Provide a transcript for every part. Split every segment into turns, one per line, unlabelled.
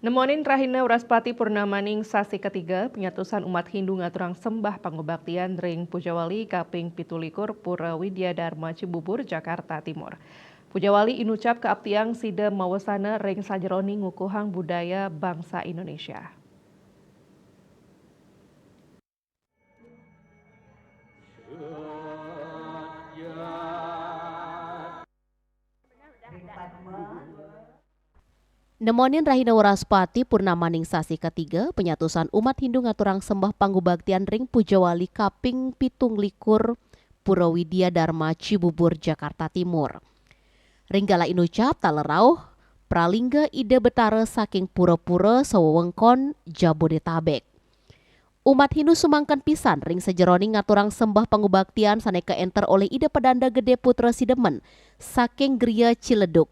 Nemonin Rahina Wraspati Purnamaning sasi ketiga penyatusan umat Hindu ngaturang sembah pangobaktian ring Pujawali kaping 17 Pura Widya Dharma Cibubur Jakarta Timur. Pujawali inucap keabtiang sida mawasana ring sajeroni ngukuhang budaya bangsa Indonesia.
Nemonin Rahina Wraspati Purnamaning sasi ketiga penyatusan umat Hindu ngaturang sembah panggubaktian ring Pujawali kaping 17 Pura Widya Dharma Cibubur Jakarta Timur. Ringgala inucap talerauh pralingga ide betara saking pura-pura sawewengkon Jabodetabek. Umat Hindu sumangkan pisan ring sejeroni ngaturang sembah panggubaktian saneka enter oleh ide pedanda gede putra Sidemen saking Gria Ciledug.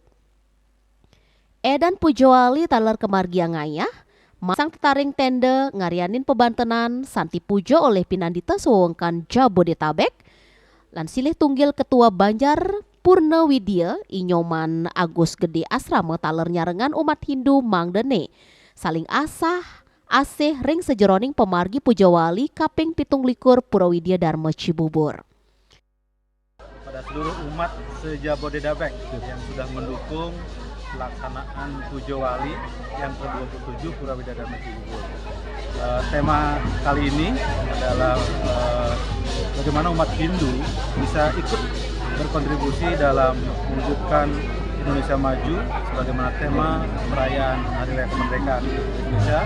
Edan Pujawali taler kemargia ngayah, masang tetaring tenda ngarianin pebantenan santi pujo oleh pinandita sewengkan Jabodetabek, lan silih tunggil ketua Banjar Purna Widya inyoman Agus Gede Asrama taler nyarengan umat Hindu mangdene, saling asih ring sejeroning pemargi Pujawali kaping 17 Pura Widya Dharma Cibubur.
Pada seluruh umat se-Jabodetabek yang sudah mendukung pelaksanaan Pujawali yang ke-27 Pura Widya Dharma Cibubur. Tema kali ini adalah bagaimana umat Hindu bisa ikut berkontribusi dalam mewujudkan Indonesia Maju sebagaimana tema perayaan Hari Raya Kemerdekaan Indonesia.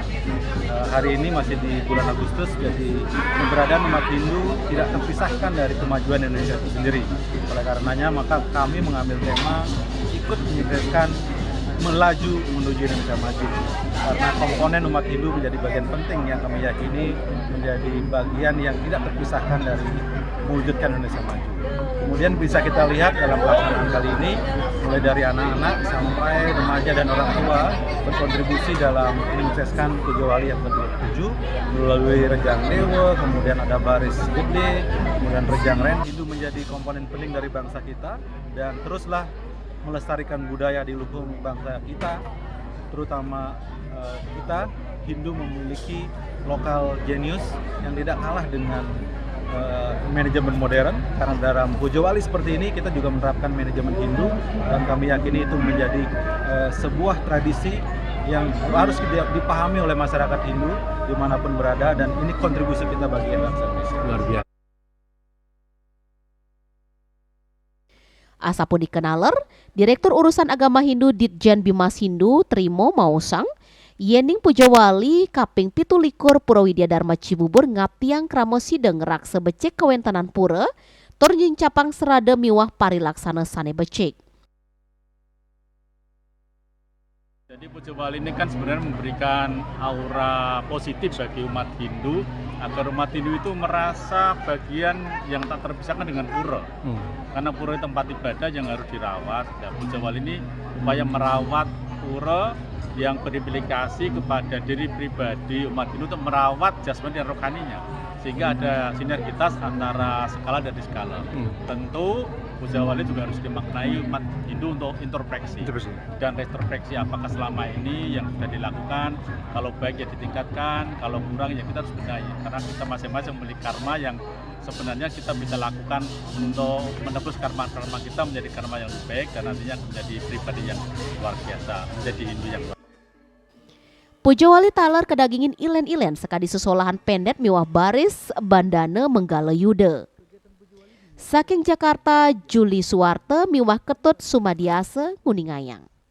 Hari ini masih di bulan Agustus, jadi keberadaan umat Hindu tidak terpisahkan dari kemajuan Indonesia itu sendiri. Oleh karenanya maka kami mengambil tema ikut menyukseskan melaju menuju Indonesia Maju, karena komponen umat Hindu menjadi bagian penting yang kami yakini menjadi bagian yang tidak terpisahkan dari mewujudkan Indonesia Maju. Kemudian bisa kita lihat dalam pelaksanaan kali ini, mulai dari anak-anak sampai remaja dan orang tua berkontribusi dalam menyukseskan Pujawali yang ke-27 melalui Rejang Dewa, kemudian ada Baris Gede, kemudian Rejang Ren. Hindu menjadi komponen penting dari bangsa kita dan teruslah melestarikan budaya di luhung bangsa kita, terutama kita Hindu memiliki lokal genius yang tidak kalah dengan manajemen modern, karena dalam Pujawali seperti ini kita juga menerapkan manajemen Hindu dan kami yakini itu menjadi sebuah tradisi yang harus dipahami oleh masyarakat Hindu dimanapun berada, dan ini kontribusi kita bagi bangsa Indonesia. Luar biasa.
Asapun dikenaler, Direktur Urusan Agama Hindu Ditjen Bimas Hindu Trimo Mausang, yening Pujawali kaping 17 Pura Widya Dharma Cibubur ngaptiang kramo sideng rak sebecek kawentanan pura, tur capang serada miwah parilaksana sane becek.
Jadi Pujawali ini kan sebenarnya memberikan aura positif bagi umat Hindu, agar umat Hindu itu merasa bagian yang tak terpisahkan dengan pura. Karena pura itu tempat ibadah yang harus dirawat. Dan Pujawali ini upaya merawat pura yang berimplikasi kepada diri pribadi umat Hindu untuk merawat jasmani dan rohaninya, sehingga ada sinergitas antara skala dan diskala. Tentu Pujawali juga harus dimaknai umat Hindu untuk introspeksi dan retrospeksi, apakah selama ini yang sudah dilakukan, kalau baik ya ditingkatkan, kalau kurang ya kita harus benahi, karena kita masing-masing memiliki karma yang sebenarnya kita bisa lakukan untuk menebus karma-karma kita menjadi karma yang lebih baik dan nantinya menjadi pribadi yang luar biasa, menjadi Hindu yang luar biasa.
Pujawali taler kedagingin ilen-ilen sekadi sesolahan pendet miwah baris bandana menggala yuda. Saking Jakarta, Juli Suwarte miwah ketut Sumadiase Nguningayang.